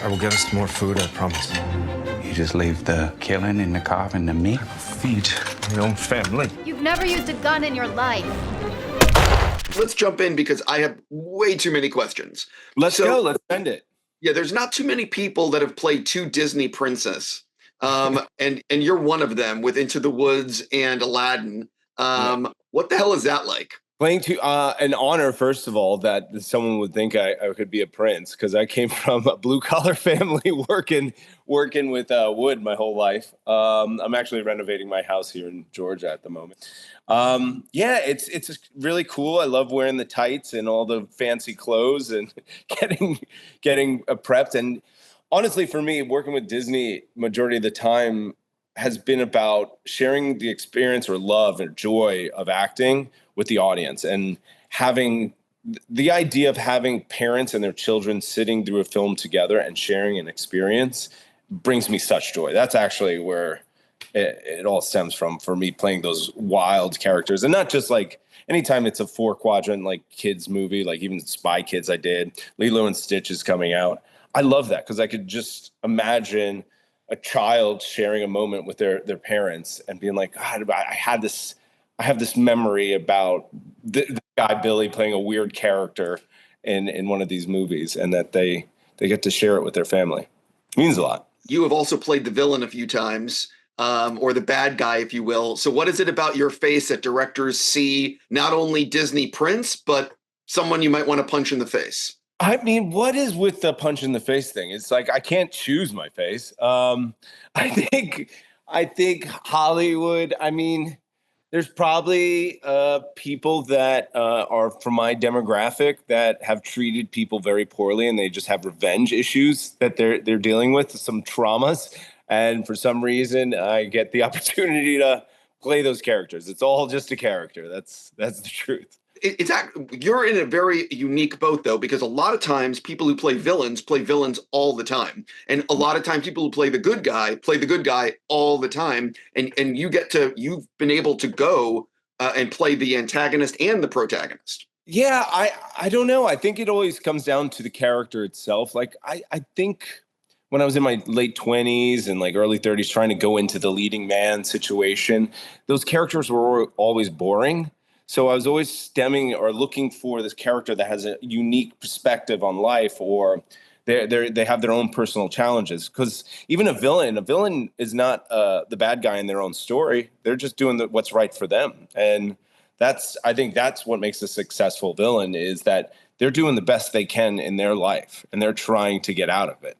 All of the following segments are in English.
I will get us more food, I promise. You just leave the killing and the carving to me? Feed my own family. You've never used a gun in your life. Let's jump in because I have way too many questions. Let's go. Let's end it. Yeah, there's not too many people that have played two Disney princess. And you're one of them with Into the Woods and Aladdin. What the hell is that like? Playing to an honor, first of all, that someone would think I could be a prince, because I came from a blue collar family working with wood my whole life. I'm actually renovating my house here in Georgia at the moment. Yeah, it's really cool. I love wearing the tights and all the fancy clothes and getting prepped. And honestly, for me, working with Disney majority of the time has been about sharing the experience or love or joy of acting with the audience, and having the idea of having parents and their children sitting through a film together and sharing an experience brings me such joy. That's actually where it all stems from for me, playing those wild characters. And not just like anytime it's a 4-quadrant like kids movie, like even Spy Kids I did, Lilo and Stitch is coming out. I love that because I could just imagine a child sharing a moment with their parents and being like, God, I have this memory about the guy Billy playing a weird character in one of these movies, and that they get to share it with their family. It means a lot. You have also played the villain a few times, or the bad guy, if you will. So what is it about your face that directors see not only Disney Prince, but someone you might want to punch in the face? I mean, what is with the punch in the face thing? It's like I can't choose my face. I think Hollywood, I mean, there's probably people that are from my demographic that have treated people very poorly, and they just have revenge issues that they're dealing with, some traumas. And for some reason, I get the opportunity to play those characters. It's all just a character. That's the truth. You're in a very unique boat, though, because a lot of times people who play villains all the time. And a lot of times people who play the good guy all the time. And you've been able to go and play the antagonist and the protagonist. Yeah, I don't know. I think it always comes down to the character itself. Like, I think when I was in my late 20s and like early 30s trying to go into the leading man situation, those characters were always boring. So I was always stemming or looking for this character that has a unique perspective on life, or they have their own personal challenges. Because even a villain is not the bad guy in their own story. They're just doing what's right for them. And I think that's what makes a successful villain, is that they're doing the best they can in their life and they're trying to get out of it.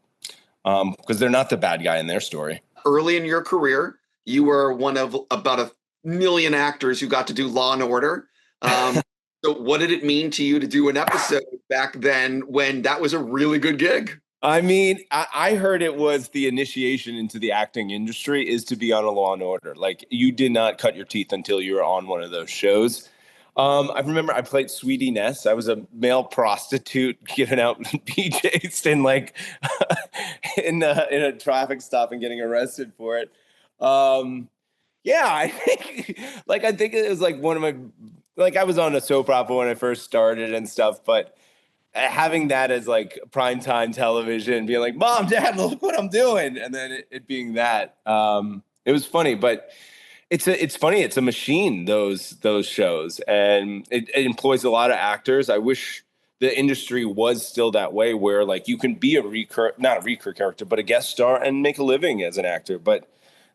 Because they're not the bad guy in their story. Early in your career, you were one of about 1 million actors who got to do Law and Order. So what did it mean to you to do an episode back then when that was a really good gig? I mean, I heard it was the initiation into the acting industry is to be on a Law and Order. Like, you did not cut your teeth until you were on one of those shows. I remember I played Sweetie Ness. I was a male prostitute giving out PJs and like in a traffic stop and getting arrested for it. Yeah, I think it was like one of my, like, I was on a soap opera when I first started and stuff, but having that as like primetime television, being like, Mom, Dad, look what I'm doing. And then it being that, it was funny, but it's funny. It's a machine, those shows, and it employs a lot of actors. I wish the industry was still that way, where like you can be not a recur character, but a guest star and make a living as an actor. But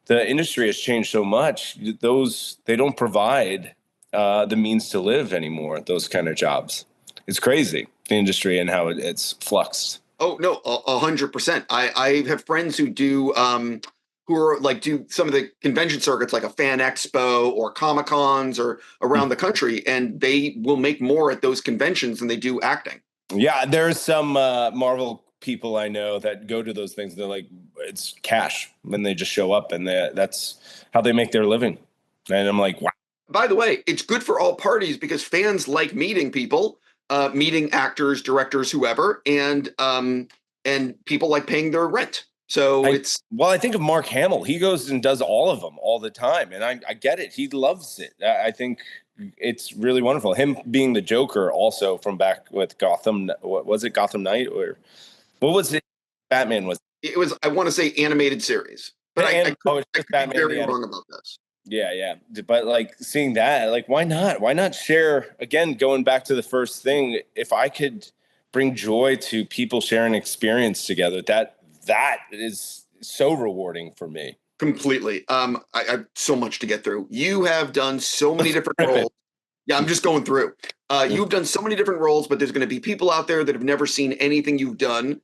the industry has changed so much. They don't provide the means to live anymore, those kind of jobs. It's crazy, the industry and how it's fluxed. Oh, no, 100%. I have friends who do do some of the convention circuits, like a fan expo or Comic-Cons or around the country, and they will make more at those conventions than they do acting. Yeah, there's some Marvel people I know that go to those things. They're like, it's cash when they just show up, and that's how they make their living. And I'm like, wow. By the way, it's good for all parties because fans like meeting people, meeting actors, directors, whoever, and people like paying their rent. So I think of Mark Hamill. He goes and does all of them all the time, and I get it. He loves it. I think it's really wonderful. Him being the Joker also from back with Gotham. What was it, Gotham Knight, or what was it? Batman was. It was, I want to say, animated series, but I It's could just be Batman very the wrong about this. Yeah. But like seeing that, like, why not? Why not share, again, going back to the first thing, if I could bring joy to people sharing experience together, that is so rewarding for me. Completely. I have so much to get through. You have done so many different roles. Yeah, I'm just going through. You've done so many different roles, but there's going to be people out there that have never seen anything you've done.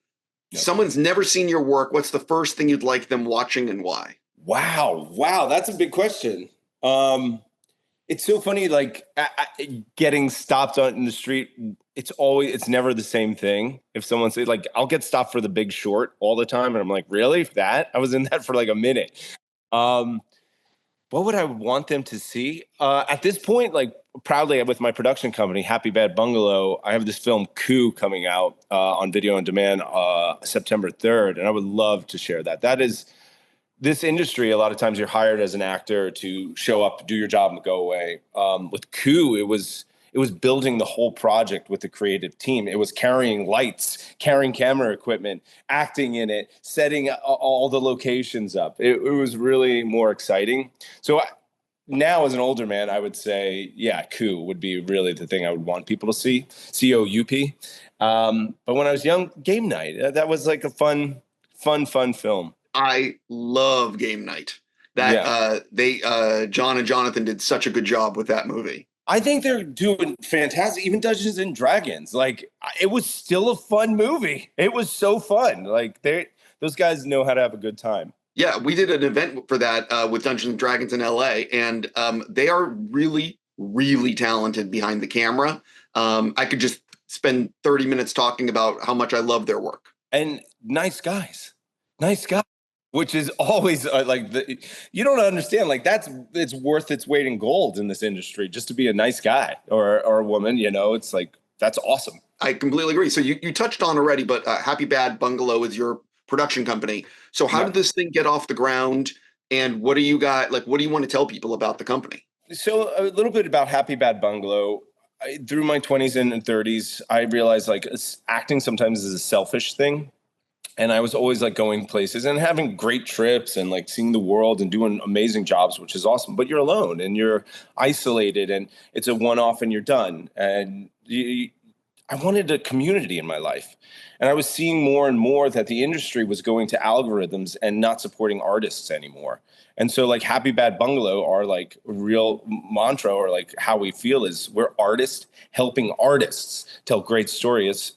Yep. Someone's never seen your work. What's the first thing you'd like them watching and why? Wow, that's a big question. It's so funny, like getting stopped in the street. It's never the same thing. If someone says, like, I'll get stopped for The Big Short all the time, and I'm like, really? That? I was in that for like a minute. What would I want them to see? At this point, like, proudly with my production company, HappyBad Bungalow, I have this film Coup coming out on video on demand September 3rd, and I would love to share that. That is. This industry, a lot of times you're hired as an actor to show up, do your job, and go away. With Coup, it was building the whole project with the creative team. It was carrying lights, carrying camera equipment, acting in it, setting all the locations up. It was really more exciting. So now, as an older man, I would say, yeah, Coup would be really the thing I would want people to see. COUP. But when I was young, Game Night. That was like a fun film. I love Game Night. John and Jonathan did such a good job with that movie. I think they're doing fantastic. Even Dungeons and Dragons, like, it was still a fun movie. It was so fun. Like, those guys know how to have a good time. Yeah, we did an event for that with Dungeons and Dragons in LA, and they are really, really talented behind the camera. I could just spend 30 minutes talking about how much I love their work. And nice guys. Which is always you don't understand, like, it's worth its weight in gold in this industry just to be a nice guy or a woman, it's like, that's awesome. I completely agree. So you touched on already, but HappyBad Bungalow is your production company. So how did this thing get off the ground, and what do you got, like, what do you want to tell people about the company? So a little bit about HappyBad Bungalow. Through my 20s and 30s, I realized, like, acting sometimes is a selfish thing. And I was always, like, going places and having great trips and, like, seeing the world and doing amazing jobs, which is awesome. But you're alone and you're isolated and it's a one-off and you're done. And I wanted a community in my life. And I was seeing more and more that the industry was going to algorithms and not supporting artists anymore. And so, like, HappyBad Bungalow, our, like, real mantra, or like how we feel, is we're artists helping artists tell great stories.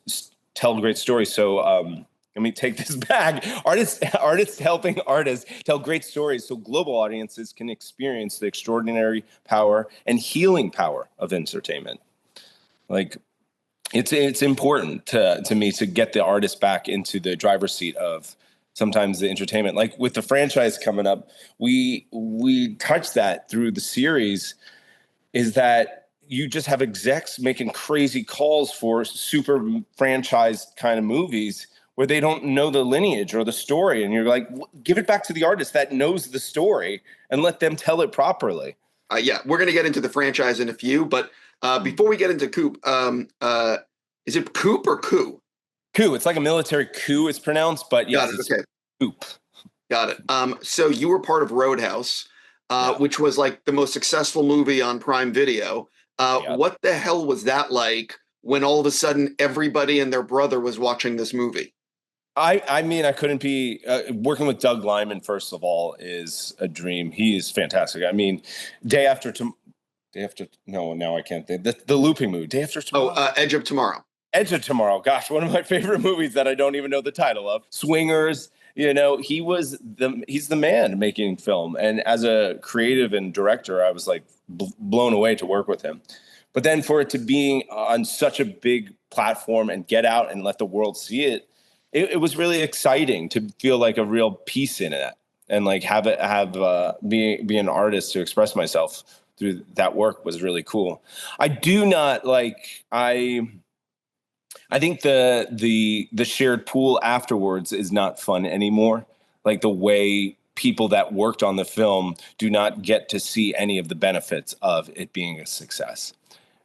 So, let me take this back. Artists helping artists tell great stories so global audiences can experience the extraordinary power and healing power of entertainment. Like, it's important to me to get the artist back into the driver's seat of sometimes the entertainment. Like with the franchise coming up, we touch that through the series, is that you just have execs making crazy calls for super franchised kind of movies where they don't know the lineage or the story. And you're like, give it back to the artist that knows the story and let them tell it properly. Yeah, we're going to get into the franchise in a few, but before we get into Coup, is it Coup or Coup? Coup. It's like a military coup, it's pronounced, but yes, it's okay. Coup. Got it. So you were part of Roadhouse, which was like the most successful movie on Prime Video. What the hell was that like when all of a sudden everybody and their brother was watching this movie? I mean, I couldn't be working with Doug Liman. First of all, is a dream. He is fantastic. I mean, now I can't think. The looping movie, Day After Tomorrow. Edge of Tomorrow. Edge of Tomorrow. Gosh, one of my favorite movies that I don't even know the title of. Swingers. He's the man making film, and as a creative and director, I was like blown away to work with him. But then for it to be on such a big platform and get out and let the world see it. It was really exciting to feel like a real piece in it, and like be an artist to express myself through that work was really cool. I do not like I think the shared pool afterwards is not fun anymore. Like the way people that worked on the film do not get to see any of the benefits of it being a success.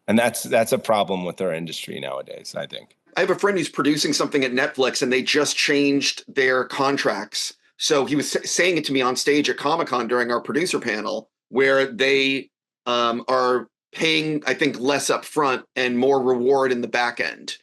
And that's a problem with our industry nowadays, I think. I have a friend who's producing something at Netflix, and they just changed their contracts. So he was saying it to me on stage at Comic-Con during our producer panel, where they are paying, I think, less upfront and more reward in the back end.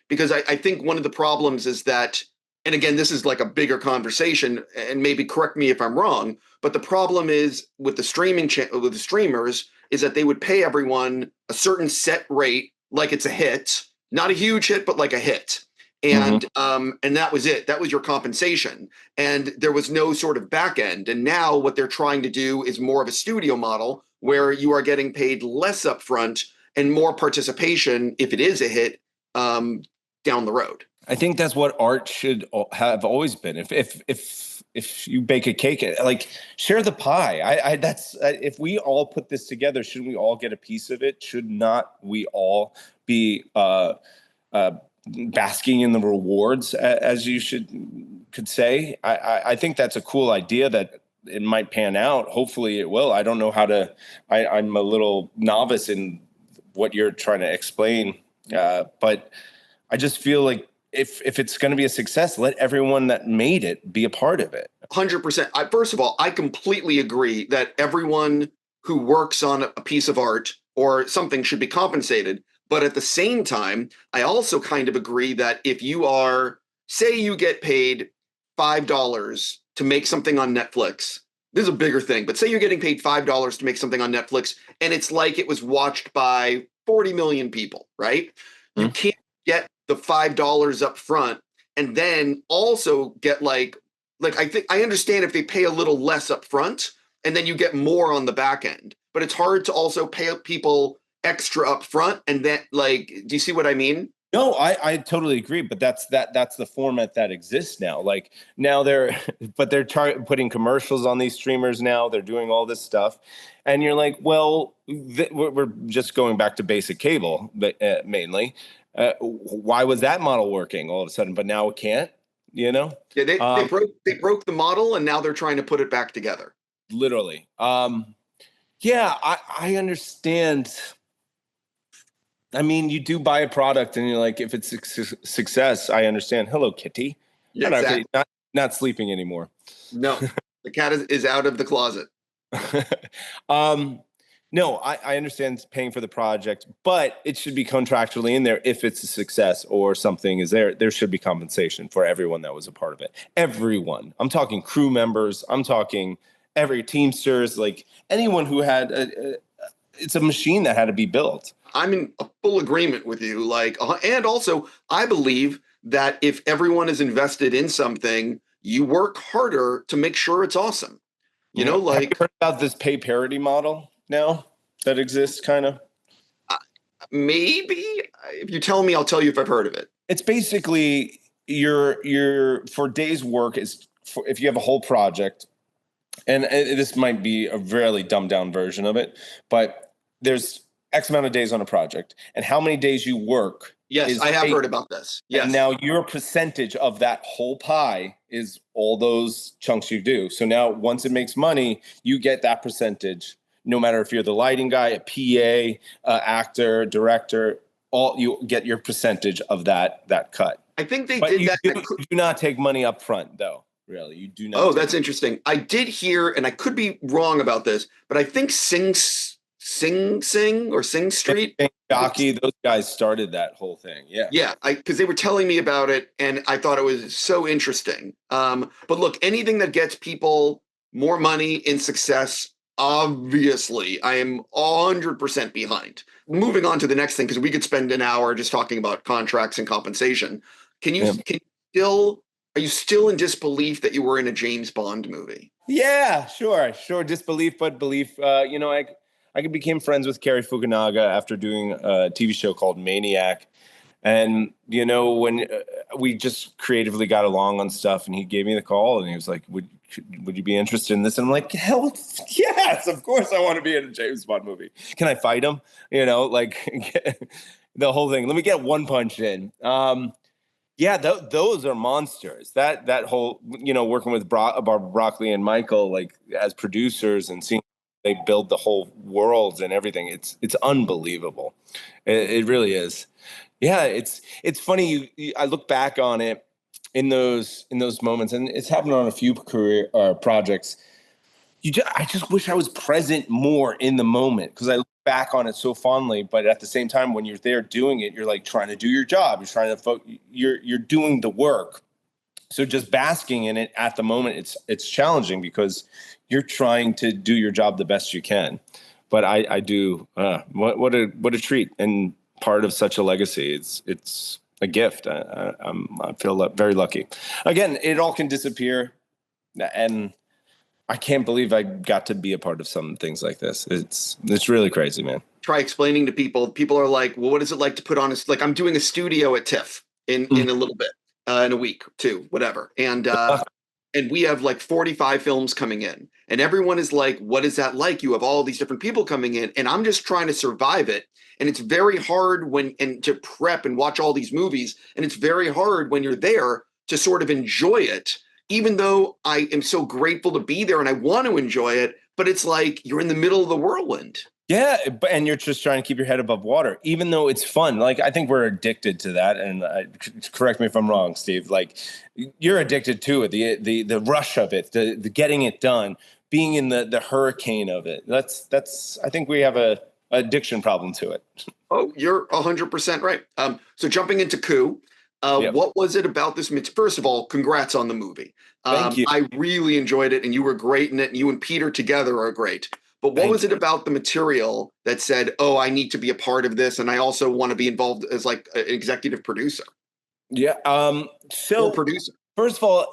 Because I think one of the problems is that, and again, this is like a bigger conversation, and maybe correct me if I'm wrong, but the problem is with the with the streamers is that they would pay everyone a certain set rate, like it's a hit, not a huge hit, but like a hit. And and that was it. That was your compensation. And there was no sort of back end. And now what they're trying to do is more of a studio model where you are getting paid less upfront and more participation if it is a hit down the road. I think that's what art should have always been. If you bake a cake, like share the pie. That's if we all put this together, shouldn't we all get a piece of it? Should not we all be basking in the rewards, as you could say? I think that's a cool idea that it might pan out. Hopefully it will. I don't know how to. I'm a little novice in what you're trying to explain, but I just feel like if it's going to be a success, let everyone that made it be a part of it. 100%. First of all, I completely agree that everyone who works on a piece of art or something should be compensated. But at the same time, I also kind of agree that if you are, say you get paid $5 to make something on Netflix, this is a bigger thing, but say you're getting paid $5 to make something on Netflix, and it's like it was watched by 40 million people, right? Mm-hmm. You can't get the $5 up front and then also get like I think I understand if they pay a little less up front and then you get more on the back end, but it's hard to also pay people extra up front and then do you see what I mean? No, I totally agree, but that's the format that exists now. Like now they're putting commercials on these streamers now. They're doing all this stuff, and you're like, well, we're just going back to basic cable, but mainly. Why was that model working all of a sudden, but now it can't? You know? Yeah, they broke the model, and now they're trying to put it back together. Literally. Yeah, I understand. I mean, you do buy a product and you're like, if it's a success, I understand. Hello, Kitty. Yeah, exactly. Not sleeping anymore. No, the cat is out of the closet. No, I understand paying for the project, but it should be contractually in there. If it's a success or something is there should be compensation for everyone that was a part of it. Everyone. I'm talking crew members. I'm talking every Teamsters, like anyone who had it's a machine that had to be built. I'm in a full agreement with you. And also, I believe that if everyone is invested in something, you work harder to make sure it's awesome. You know, have you heard about this pay parity model now that exists, kind of? Maybe. If you tell me, I'll tell you if I've heard of it. It's basically your for days work is if you have a whole project, and this might be a really dumbed down version of it, but there's X amount of days on a project, and how many days you work. Yes, I have heard about this. Yes. And now your percentage of that whole pie is all those chunks you do. So now once it makes money, you get that percentage, no matter if you're the lighting guy, a PA, actor, director, you get your percentage of that cut. I think they but did that. You do not take money up front, though. Really, you do not. Oh, that's interesting. I did hear, and I could be wrong about this, but I think Sing Street, Jockey, those guys started that whole thing. Yeah, because they were telling me about it, and I thought it was so interesting. But look, anything that gets people more money in success, obviously, I am 100% behind. Moving on to the next thing, because we could spend an hour just talking about contracts and compensation. Are you still in disbelief that you were in a James Bond movie? Yeah, sure. Disbelief, but belief. I became friends with Cary Fukunaga after doing a TV show called Maniac. And, when we just creatively got along on stuff, and he gave me the call and he was like, would you be interested in this? And I'm like, hell yes, of course I want to be in a James Bond movie. Can I fight him? The whole thing. Let me get one punch in. Yeah, those are monsters. That whole, working with Barbara Broccoli and Michael, as producers and seeing they build the whole world and everything. It's unbelievable. It really is. Yeah, it's funny. I look back on it in those moments, and it's happened on a few career projects. I just wish I was present more in the moment because I look back on it so fondly. But at the same time, when you're there doing it, you're like trying to do your job. You're trying to you're doing the work. So just basking in it at the moment, it's challenging because you're trying to do your job the best you can. But I do what a treat and part of such a legacy. It's a gift. I feel very lucky. Again, it all can disappear, and I can't believe I got to be a part of some things like this. It's really crazy, man. Try explaining to people. People are like, well, what is it like to put on like I'm doing a studio at TIFF in a little bit, in a week, 2, whatever. And we have like 45 films coming in, and everyone is like, what is that like? You have all these different people coming in, and I'm just trying to survive it. And it's very hard to prep and watch all these movies. And it's very hard when you're there to sort of enjoy it, even though I am so grateful to be there and I want to enjoy it. But it's like you're in the middle of the whirlwind. Yeah, and you're just trying to keep your head above water, even though it's fun. Like, I think we're addicted to that. And correct me if I'm wrong, Steve. Like, you're addicted to it, the rush of it, the getting it done, being in the hurricane of it. That's. I think we have a addiction problem to it. Oh, you're 100% right. So jumping into Coup, Yep. What was it about this? First of all, congrats on the movie. Thank you. I really enjoyed it, and you were great in it, and you and Peter together are great. But what was it about the material that said, oh, I need to be a part of this, and I also want to be involved as like an executive producer? Yeah. Or producer. First of all,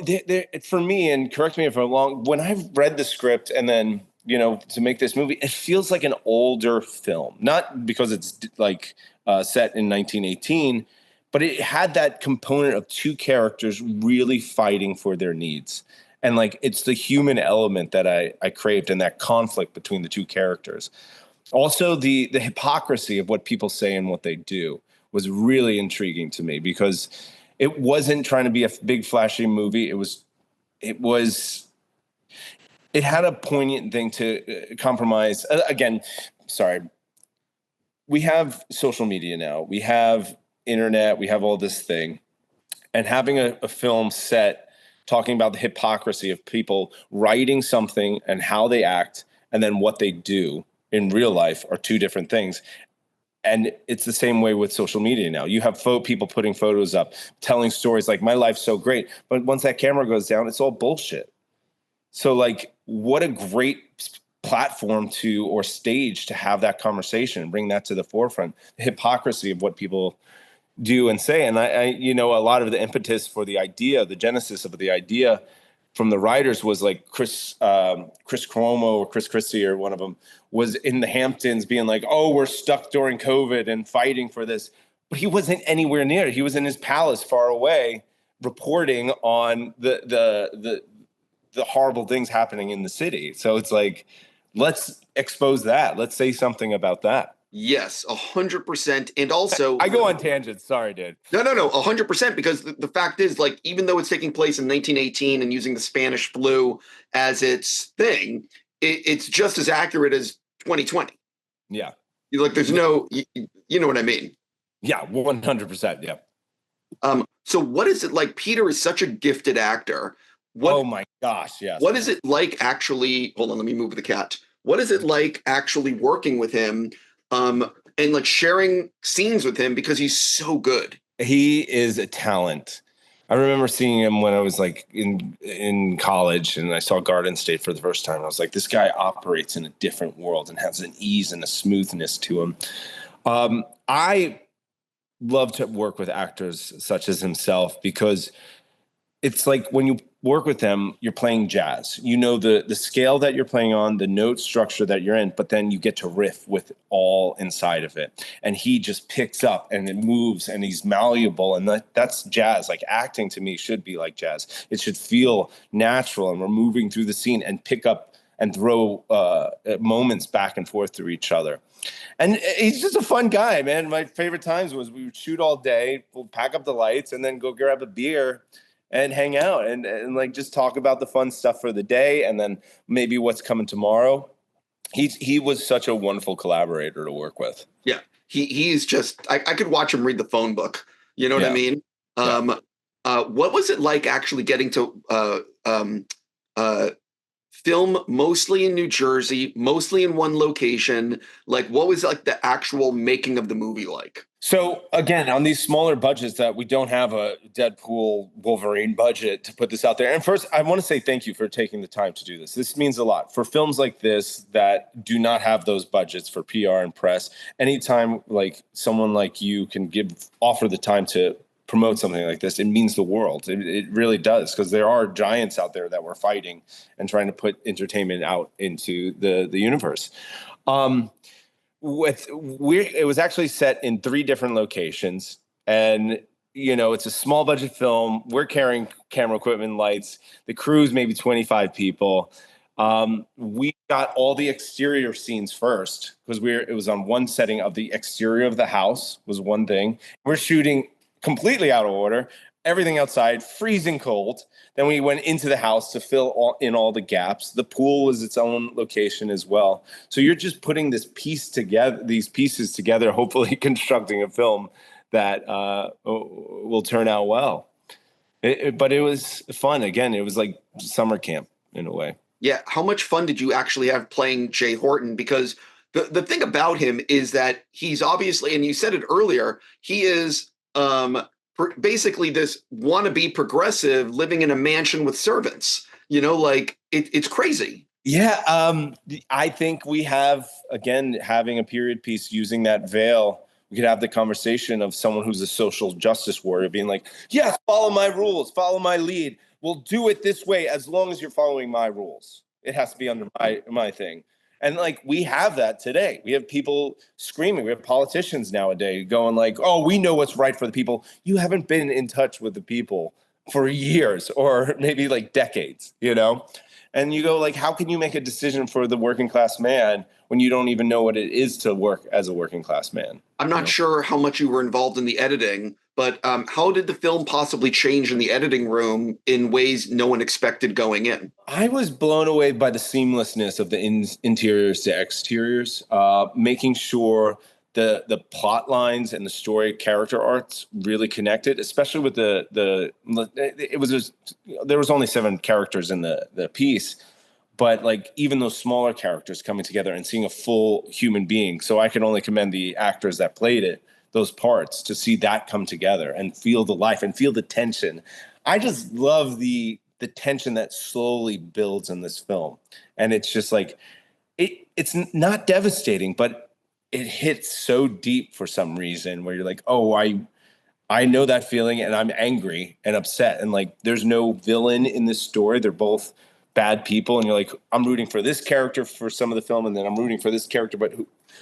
for me, and correct me if I'm wrong, when I've read the script and then, to make this movie, it feels like an older film. Not because it's like set in 1918, but it had that component of 2 characters really fighting for their needs. And like, it's the human element that I craved, and that conflict between the 2 characters. Also, the hypocrisy of what people say and what they do was really intriguing to me, because it wasn't trying to be a big flashy movie. It had a poignant thing to compromise. Again, sorry. We have social media now. We have internet. We have all this thing. And having a film set talking about the hypocrisy of people writing something and how they act and then what they do in real life are 2 different things. And it's the same way with social media now. You have people putting photos up, telling stories like, my life's so great. But once that camera goes down, it's all bullshit. So like, what a great platform or stage to have that conversation and bring that to the forefront, the hypocrisy of what people do and say. And I a lot of the impetus for the idea, the genesis of the idea from the writers was like Chris Cuomo or Chris Christie, or one of them, was in the Hamptons being like, oh, we're stuck during COVID and fighting for this. But he wasn't anywhere near it. He was in his palace far away reporting on the horrible things happening in the city. So it's like, let's expose that. Let's say something about that. Yes, 100%. And also, I go on tangents. Sorry, dude. No, 100%. Because the fact is, like, even though it's taking place in 1918 and using the Spanish flu as its thing, it's just as accurate as 2020. Yeah. Like, there's no, you know what I mean? Yeah, 100%. Yeah. So what is it like? Peter is such a gifted actor. Oh my gosh, yes. What is it like actually? Hold on, let me move the cat. What is it like actually working with him? And like sharing scenes with him, because he's so good. He is a talent. I remember seeing him when I was like in college, and I saw Garden State for the first time. I was like, this guy operates in a different world and has an ease and a smoothness to him. I love to work with actors such as himself, because it's like when you work with them, you're playing jazz. You know the scale that you're playing on, the note structure that you're in, but then you get to riff with all inside of it. And he just picks up and it moves, and he's malleable. And that's jazz. Like, acting to me should be like jazz. It should feel natural, and we're moving through the scene and pick up and throw moments back and forth through each other. And he's just a fun guy, man. My favorite times was we would shoot all day, we'll pack up the lights, and then go grab a beer and hang out and like just talk about the fun stuff for the day, and then maybe what's coming tomorrow. He was such a wonderful collaborator to work with. Yeah. he is just I could watch him read the phone book. You know what I mean? What was it like actually getting to film mostly in New Jersey, mostly in one location? Like, what was like the actual making of the movie like? So again, on these smaller budgets that we don't have a Deadpool Wolverine budget to put this out there. And first, I want to say thank you for taking the time to do this. This means a lot for films like this that do not have those budgets for PR and press. Anytime like someone like you can offer the time to promote something like this, it means the world. It really does, because there are giants out there that we're fighting and trying to put entertainment out into the universe. It was actually set in 3 different locations, and it's a small budget film. We're carrying camera equipment, lights. The crew's maybe 25 people. We got all the exterior scenes first because it was on one setting of the exterior of the house was one thing. We're shooting completely out of order. Everything outside, freezing cold. Then we went into the house to fill in all the gaps. The pool was its own location as well. So you're just putting these pieces together, hopefully constructing a film that will turn out well. But it was fun. Again, it was like summer camp in a way. Yeah. How much fun did you actually have playing Jay Horton? Because the thing about him is that he's obviously, and you said it earlier, he is basically this wannabe progressive living in a mansion with servants. It's crazy. Yeah, I think we have, again, having a period piece using that veil, we could have the conversation of someone who's a social justice warrior being like, yes, follow my rules, follow my lead. We'll do it this way as long as you're following my rules. It has to be under my thing. And like, we have that today. We have people screaming. We have politicians nowadays going like, oh, we know what's right for the people. You haven't been in touch with the people for years or maybe like decades, And you go like, how can you make a decision for the working class man when you don't even know what it is to work as a working class man? I'm not sure how much you were involved in the editing, but how did the film possibly change in the editing room in ways no one expected going in? I was blown away by the seamlessness of the interiors to exteriors, making sure the plot lines and the story character arcs really connected, especially with there was only 7 characters in the piece, but like even those smaller characters coming together and seeing a full human being. So I can only commend the actors that played those parts to see that come together and feel the life and feel the tension. I just love the tension that slowly builds in this film. And it's just like, it's not devastating, but it hits so deep for some reason where you're like, oh, I know that feeling and I'm angry and upset. And like, there's no villain in this story. They're both bad people. And you're like, I'm rooting for this character for some of the film. And then I'm rooting for this character, but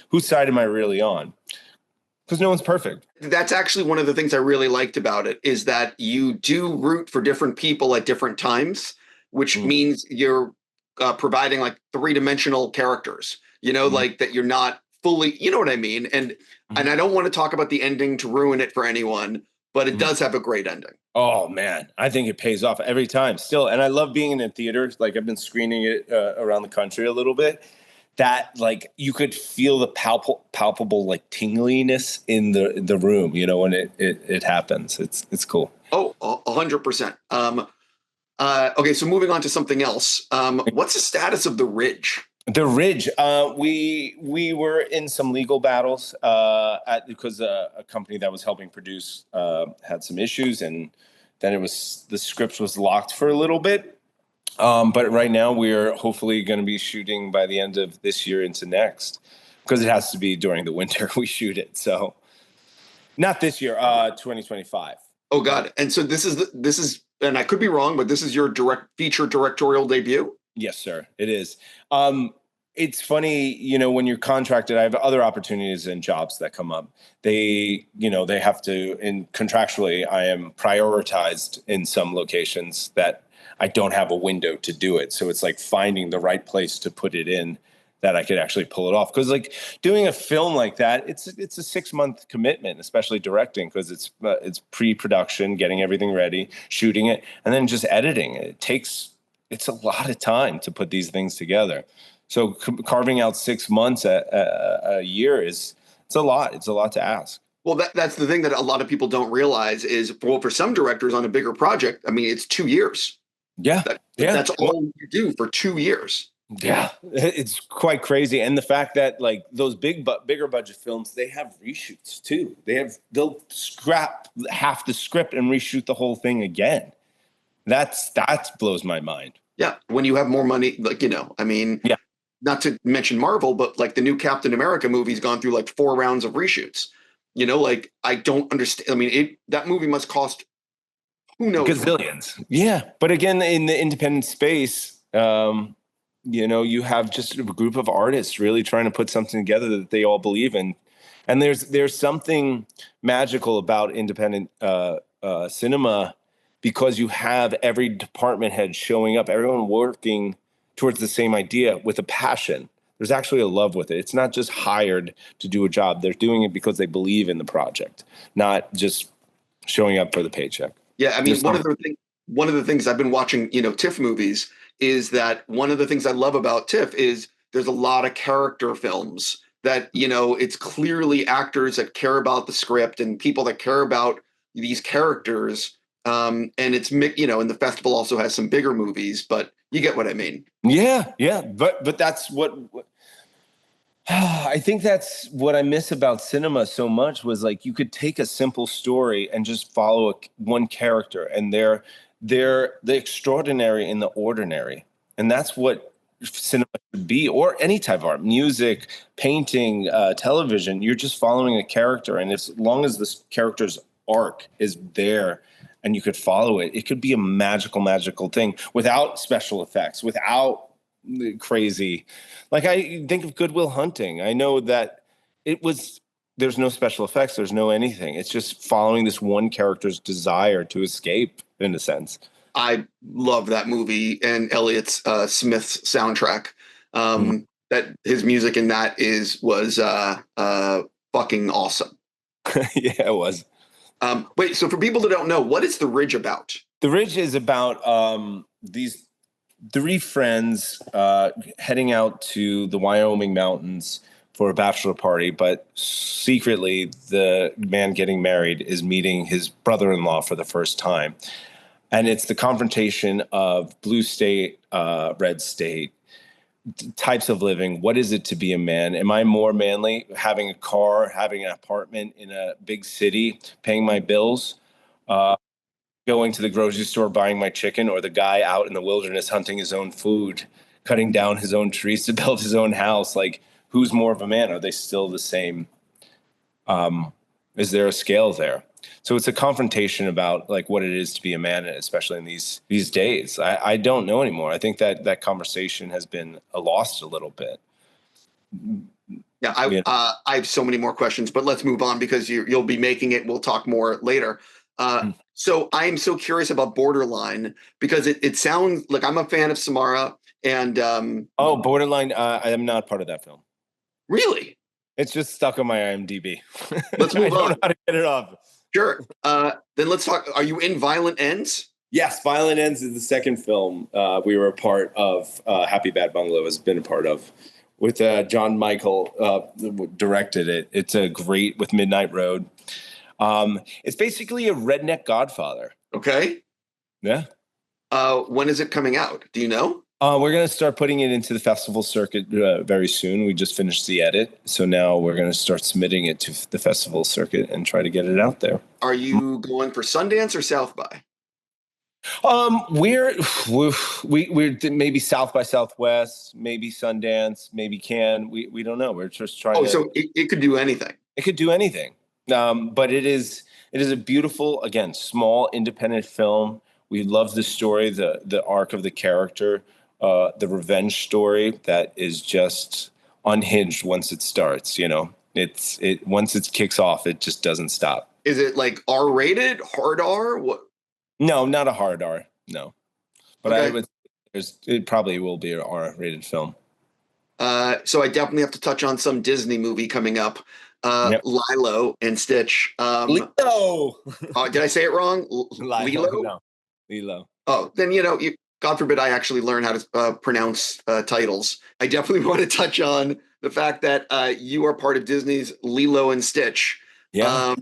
whose side am I really on? Because no one's perfect. That's actually one of the things I really liked about it is that you do root for different people at different times, which means you're providing like 3-dimensional characters, like that you're not fully, you know what I mean? And I don't want to talk about the ending to ruin it for anyone, but it does have a great ending. Oh man, I think it pays off every time still. And I love being in a theater. Like I've been screening it around the country a little bit. That like you could feel the palpable like tingliness in the room, when it happens. It's cool. Oh, 100%. Okay, so moving on to something else. What's the status of The Ridge? The Ridge. We were in some legal battles because a company that was helping produce had some issues, and then the script was locked for a little bit. But right now we're hopefully going to be shooting by the end of this year into next, because it has to be during the winter we shoot it. So not this year, 2025. Oh God. And so this is, and I could be wrong, but this is your feature directorial debut? Yes, sir. It is. It's funny, when you're contracted, I have other opportunities and jobs that come up. They have to, and contractually, I am prioritized in some locations that I don't have a window to do it. So it's like finding the right place to put it in that I could actually pull it off. Because like doing a film like that, it's a 6-month commitment, especially directing, because it's pre-production, getting everything ready, shooting it, and then just editing. It's a lot of time to put these things together. So carving out 6 months a year is It's a lot. It's a lot to ask. Well, that's the thing that a lot of people don't realize is, well, for some directors on a bigger project, I mean, it's 2 years. Yeah. That's all you do for 2 years. Yeah, it's quite crazy. And the fact that like those bigger budget films, they have reshoots too. They'll scrap half the script and reshoot the whole thing again. That blows my mind. Yeah. When you have more money, like, I mean, yeah. Not to mention Marvel, but like the new Captain America movie's gone through like 4 rounds of reshoots. Like I don't understand. I mean, that movie must cost who knows gazillions. Yeah, but again, in the independent space, you have just a group of artists really trying to put something together that they all believe in, and there's something magical about independent cinema because you have every department head showing up, everyone working towards the same idea with a passion. There's actually a love with it. It's not just hired to do a job. They're doing it because they believe in the project, not just showing up for the paycheck. Yeah, I mean, one of the things I've been watching, TIFF movies, is that one of the things I love about TIFF is there's a lot of character films that, it's clearly actors that care about the script and people that care about these characters. And it's, and the festival also has some bigger movies, but you get what I mean. Yeah. But that's what I think that's what I miss about cinema so much was like you could take a simple story and just follow one character, and they're the extraordinary in the ordinary, and that's what cinema should be, or any type of art, music, painting, television. You're just following a character, and as long as this character's arc is there and you could follow it, it could be a magical thing without special effects, without crazy. Like I think of Good Will Hunting. I know that there's no special effects, there's no anything. It's just following this one character's desire to escape, in a sense. I love that movie and Elliott Smith's soundtrack. That his music in that was fucking awesome. Yeah, it was. Wait, so for people that don't know, what is The Ridge about? The Ridge is about these 3 friends heading out to the Wyoming mountains for a bachelor party, but secretly the man getting married is meeting his brother-in-law for the first time. And it's the confrontation of blue state, red state, types of living. What is it to be a man? Am I more manly having a car, having an apartment in a big city, paying my bills, going to the grocery store, buying my chicken, or the guy out in the wilderness hunting his own food, cutting down his own trees to build his own house? Like, who's more of a man? Are they still the same? Is there a scale there? So it's a confrontation about like what it is to be a man, especially in these days. I don't know anymore. I think that conversation has been lost a little bit. Yeah, I have so many more questions, but let's move on because you'll be making it. We'll talk more later. So I am so curious about Borderline because it sounds like I'm a fan of Samara and Borderline. I am not part of that film. Really? It's just stuck on my IMDb. Let's move on. I don't know how to get it off. Sure. Then let's talk. Are you in Violent Ends? Yes, Violent Ends is the second film we were a part of. HappyBad Bungalow has been a part of. With John Michael directed it. It's a great with Midnight Road. It's basically a redneck Godfather. Okay. Yeah. When is it coming out? Do you know? We're going to start putting it into the festival circuit very soon. We just finished the edit. So now we're going to start submitting it to the festival circuit and try to get it out there. Are you going for Sundance or South by? We're maybe South by Southwest, maybe Sundance, maybe Cannes. We don't know. We're just trying. So it could do anything. It could do anything. But it is a beautiful, again, small independent film. We love the story, the arc of the character, the revenge story that is just unhinged once it starts. Once it kicks off, it just doesn't stop. Is it like R-rated, hard R? What? No, not a hard R. No, but Okay. It probably will be an R-rated film. So I definitely have to touch on some Disney movie coming up. Yep. Lilo and Stitch. Lilo. Did I say it wrong? Lilo? No. Lilo. Oh, then, God forbid I actually learn how to pronounce titles. I definitely want to touch on the fact that you are part of Disney's Lilo and Stitch. Yeah.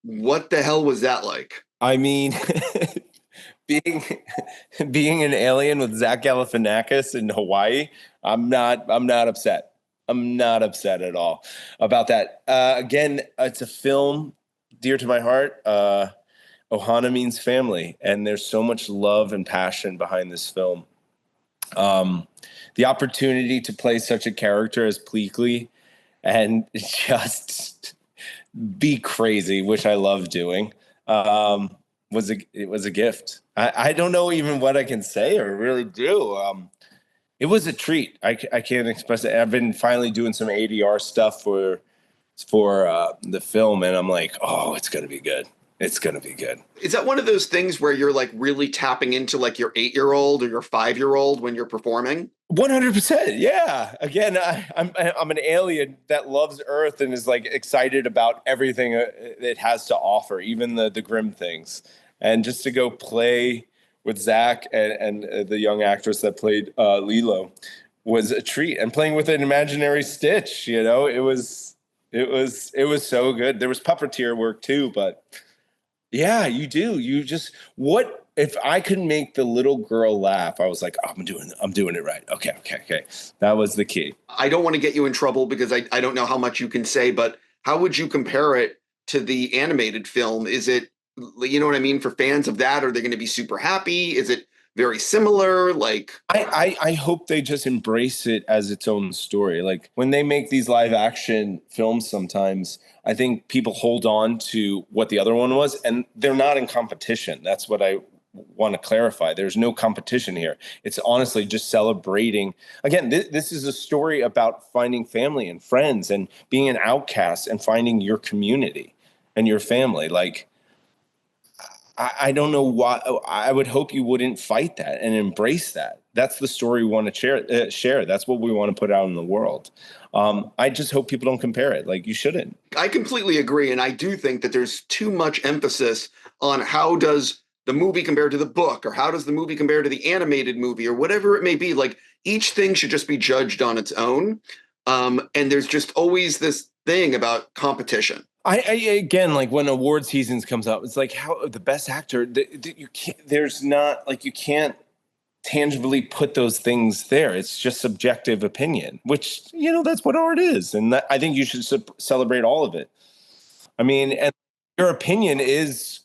What the hell was that like? I mean, being being an alien with Zach Galifianakis in Hawaii, I'm not upset. I'm not upset at all about that. Again, it's a film dear to my heart. Ohana means family, and there's so much love and passion behind this film. The opportunity to play such a character as Pleakley and just be crazy, which I love doing, was a gift. I don't know even what I can say or really do. It was a treat. I can't express it. I've been finally doing some ADR stuff for the film, and I'm like, oh, it's gonna be good. It's gonna be good. Is that one of those things where you're like really tapping into like your 8-year-old or your 5-year-old when you're performing? 100%. Yeah. Again, I'm an alien that loves Earth and is like excited about everything it has to offer, even the grim things. And just to go play with Zach and the young actress that played Lilo was a treat. And playing with an imaginary Stitch, it was so good. There was puppeteer work too, but yeah, you do. What if I could make the little girl laugh? I was like, oh, I'm doing it right. Okay. That was the key. I don't want to get you in trouble because I don't know how much you can say, but how would you compare it to the animated film? Is it, you know what I mean? For fans of that, are they going to be super happy? Is it very similar? Like, I hope they just embrace it as its own story. Like when they make these live action films, sometimes I think people hold on to what the other one was, and they're not in competition. That's what I want to clarify. There's no competition here. It's honestly just celebrating. Again, this is a story about finding family and friends and being an outcast and finding your community and your family. Like, I don't know why. I would hope you wouldn't fight that and embrace that. That's the story we want to share. That's what we want to put out in the world. I just hope people don't compare it. Like, you shouldn't. I completely agree. And I do think that there's too much emphasis on how does the movie compare to the book, or how does the movie compare to the animated movie, or whatever it may be. Like, each thing should just be judged on its own. And there's just always this thing about competition. I again, like when award seasons comes up, it's like, how the best actor, you can't, there's not like, you can't tangibly put those things there. It's just subjective opinion, which, that's what art is. And I think you should celebrate all of it. I mean, and your opinion is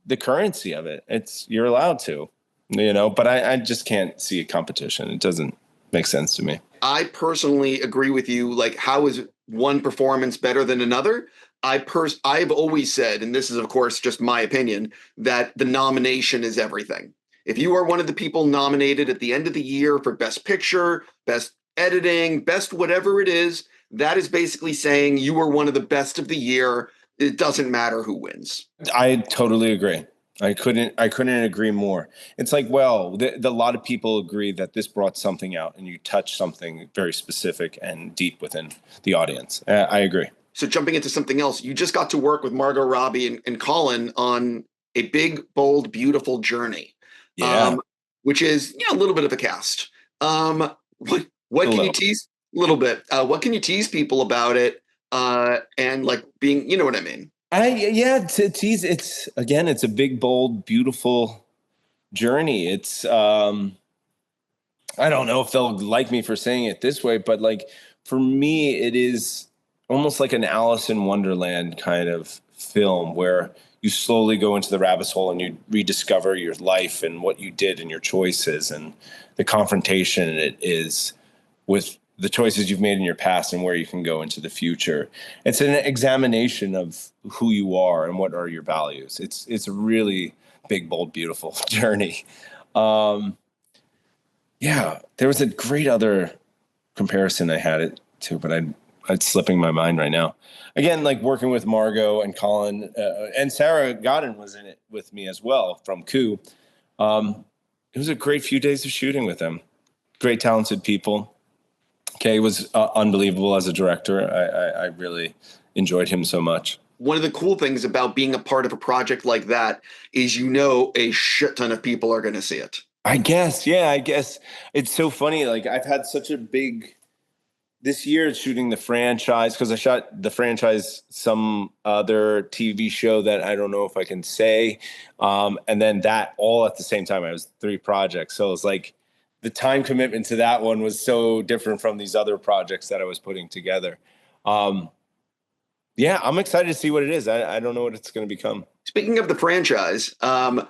the currency of it. You're allowed to, but I just can't see a competition. It doesn't make sense to me. I personally agree with you. Like, how is one performance better than another? I've always said, and this is of course just my opinion, that the nomination is everything. If you are one of the people nominated at the end of the year for Best Picture, Best Editing, Best whatever it is, that is basically saying you were one of the best of the year. It doesn't matter who wins. I totally agree. I couldn't agree more. It's like, well, a lot of people agree that this brought something out and you touched something very specific and deep within the audience. I agree. So jumping into something else, you just got to work with Margot Robbie and Colin on A Big, Bold, Beautiful Journey. Yeah. Which is a little bit of a cast. What can you tease? A little bit. What can you tease people about it? And like being, you know what I mean? To tease, it's a big, bold, beautiful journey. It's I don't know if they'll like me for saying it this way, but like for me, it is almost like an Alice in Wonderland kind of film where you slowly go into the rabbit hole and you rediscover your life and what you did and your choices and the confrontation it is with the choices you've made in your past and where you can go into the future. It's an examination of who you are and what are your values. It's a really big, bold, beautiful journey. There was a great other comparison I had it to, but it's slipping my mind right now. Again, like working with Margot and Colin and Sarah Godin was in it with me as well from Coup. It was a great few days of shooting with them. Great, talented people. Kay was unbelievable as a director. I really enjoyed him so much. One of the cool things about being a part of a project like that is, a shit ton of people are going to see it. I guess. Yeah, I guess it's so funny. Like, I've had such a big this year shooting the franchise, because I shot the franchise, some other TV show that I don't know if I can say. And then that all at the same time. I was 3 projects. So it was like the time commitment to that one was so different from these other projects that I was putting together. Yeah, I'm excited to see what it is. I don't know what it's going to become. Speaking of the franchise, like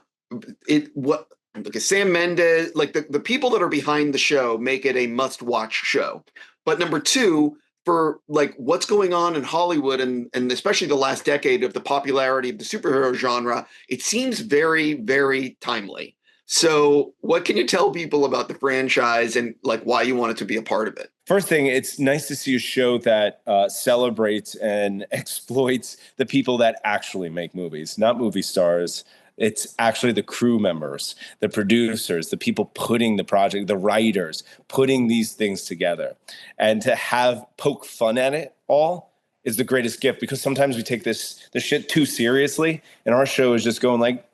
Sam Mendes, like the people that are behind the show make it a must-watch show. But number 2, for like what's going on in Hollywood and especially the last decade of the popularity of the superhero genre, it seems very, very timely. So what can you tell people about the franchise and like why you wanted to be a part of it? First thing, it's nice to see a show that celebrates and exploits the people that actually make movies, not movie stars. It's actually the crew members, the producers, the people putting the project, the writers, putting these things together. And to have poke fun at it all is the greatest gift, because sometimes we take this shit too seriously, and our show is just going like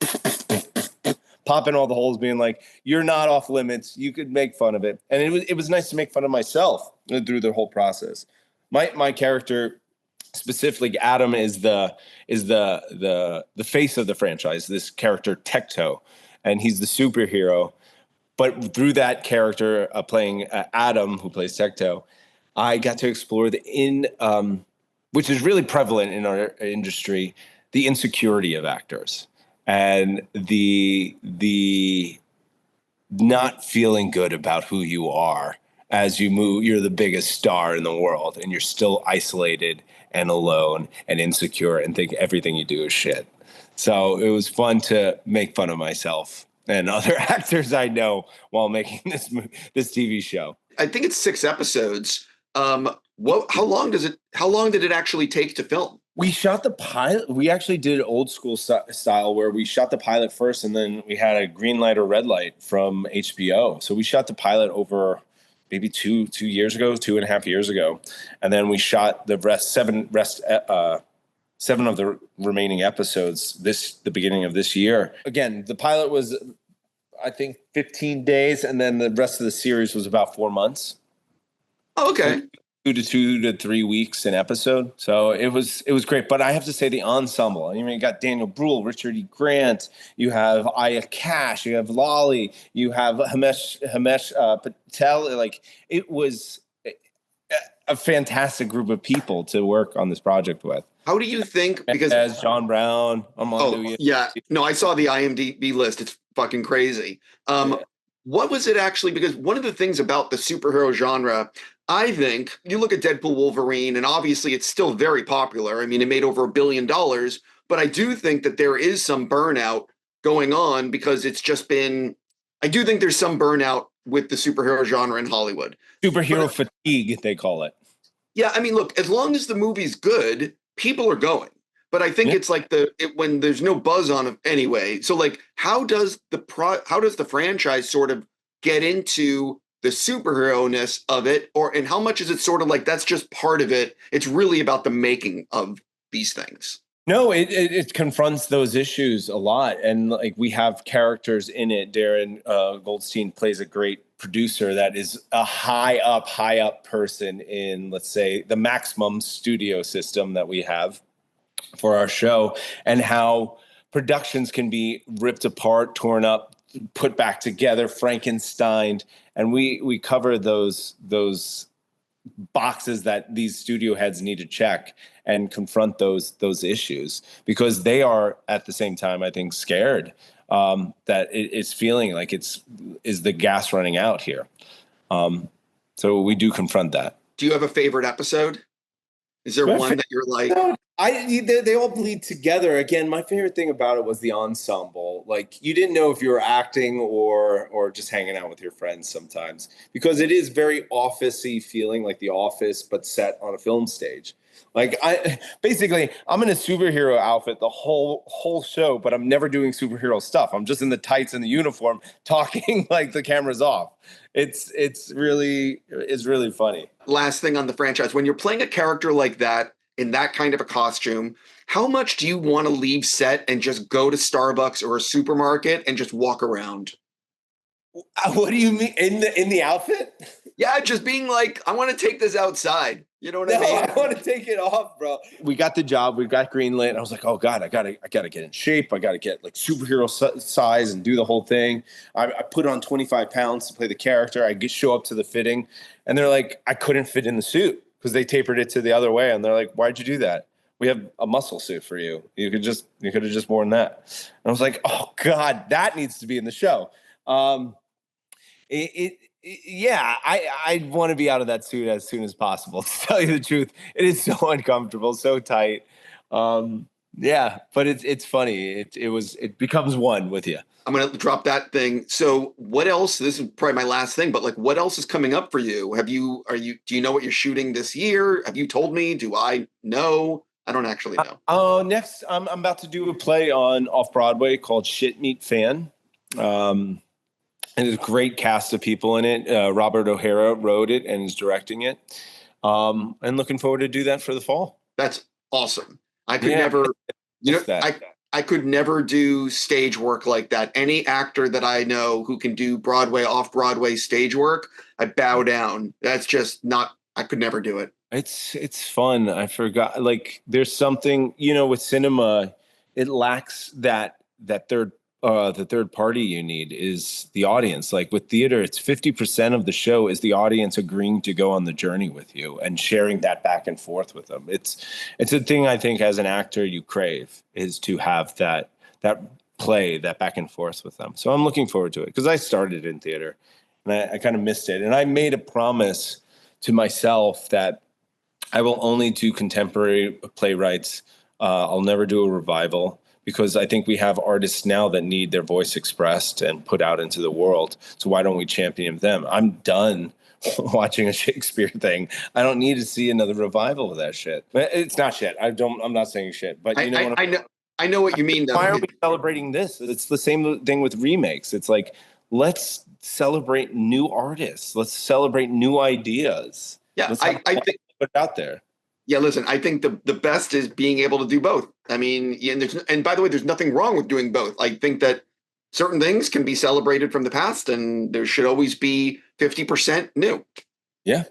popping all the holes, being like, you're not off limits. You could make fun of it. And it was nice to make fun of myself through the whole process. My character, specifically Adam, is the face of the franchise, this character Tecto, and he's the superhero. But through that character playing Adam, who plays Tecto, I got to explore which is really prevalent in our industry, the insecurity of actors and the not feeling good about who you are as you move. You're the biggest star in the world, and you're still isolated and alone and insecure and think everything you do is shit. So it was fun to make fun of myself and other actors I know while making this TV show. I think it's 6 episodes. How long did it actually take to film? We shot the pilot. We actually did old school style where we shot the pilot first, and then we had a green light or red light from HBO. So we shot the pilot over maybe 2.5 years ago. And then we shot the seven of the remaining episodes the beginning of this year. Again, the pilot was, I think, 15 days, and then the rest of the series was about 4 months. Oh, okay. 2 to 3 weeks an episode. So it was great. But I have to say the ensemble, I mean, you got Daniel Bruhl, Richard E. Grant, you have Aya Cash, you have Lolly, you have Himesh Patel. Like, it was a fantastic group of people to work on this project with. How do you think, because as John Brown, yeah, no, I saw the IMDb list. It's fucking crazy. What was it actually? Because one of the things about the superhero genre, I think, you look at Deadpool, Wolverine, and obviously it's still very popular. I mean, it made over $1 billion, but I do think that there is some burnout going on because it's just been, I do think there's some burnout with the superhero genre in Hollywood. Superhero fatigue, they call it. Yeah, I mean, look, as long as the movie's good, people are going. But I think it's like when there's no buzz on it anyway. So like, how does the franchise sort of get into the superhero-ness of it, and how much is it sort of like that's just part of it? It's really about the making of these things. No, it confronts those issues a lot, and like we have characters in it. Darren Goldstein plays a great producer that is a high up person in, let's say, the Maximum studio system that we have for our show, and how productions can be ripped apart, torn up, put back together, Frankensteined, and we cover those boxes that these studio heads need to check and confront those issues, because they are at the same time, I think, scared that it's feeling like is the gas running out here. So we do confront that. Do you have a favorite episode? Is there one that you're like? They all bleed together. Again, my favorite thing about it was the ensemble. Like, you didn't know if you were acting or just hanging out with your friends sometimes, because it is very office-y feeling, like The Office, but set on a film stage. Like, I'm in a superhero outfit the whole show, but I'm never doing superhero stuff. I'm just in the tights and the uniform talking like the camera's off. It's really funny. Last thing on the franchise, when you're playing a character like that in that kind of a costume, how much do you want to leave set and just go to Starbucks or a supermarket and just walk around? What do you mean in the outfit? Yeah, just being like, I want to take this outside. You know what I mean? I want to take it off, bro. We got the job. We got greenlit. And I was like, oh God, I gotta get in shape. I gotta get like superhero size and do the whole thing. I put on 25 pounds to play the character. I show up to the fitting, and they're like, I couldn't fit in the suit because they tapered it to the other way. And they're like, why'd you do that? We have a muscle suit for you. You could have just worn that. And I was like, oh God, that needs to be in the show. Yeah, I want to be out of that suit as soon as possible. To tell you the truth, it is so uncomfortable, so tight. Yeah, but it's funny. It becomes one with you. I'm gonna drop that thing. So what else? This is probably my last thing, but like, what else is coming up for you? Do you know what you're shooting this year? Have you told me? Do I know? I don't actually know. Next, I'm about to do a play on off-Broadway called Shit Meat Fan. And there's a great cast of people in it. Robert O'Hara wrote it and is directing it. And looking forward to do that for the fall. That's awesome. I could never, I could never do stage work like that. Any actor that I know who can do Broadway, off-Broadway stage work, I bow down. That's just not, I could never do it. It's fun. I forgot, like, there's something, with cinema, it lacks that third the third party you need is the audience. Like with theater, it's 50% of the show is the audience agreeing to go on the journey with you and sharing that back and forth with them. It's a thing I think as an actor you crave, is to have that play, that back and forth with them. So I'm looking forward to it because I started in theater and I kind of missed it. And I made a promise to myself that I will only do contemporary playwrights. I'll never do a revival, because I think we have artists now that need their voice expressed and put out into the world. So why don't we champion them? I'm done watching a Shakespeare thing. I don't need to see another revival of that shit. But it's not shit. I'm not saying shit. But I know what you mean, though. Why are we celebrating this? It's the same thing with remakes. It's like, let's celebrate new artists. Let's celebrate new ideas. Yeah, I think put it out there. Yeah, listen, I think the best is being able to do both. I mean, and by the way, there's nothing wrong with doing both. I think that certain things can be celebrated from the past, and there should always be 50% new. Yeah,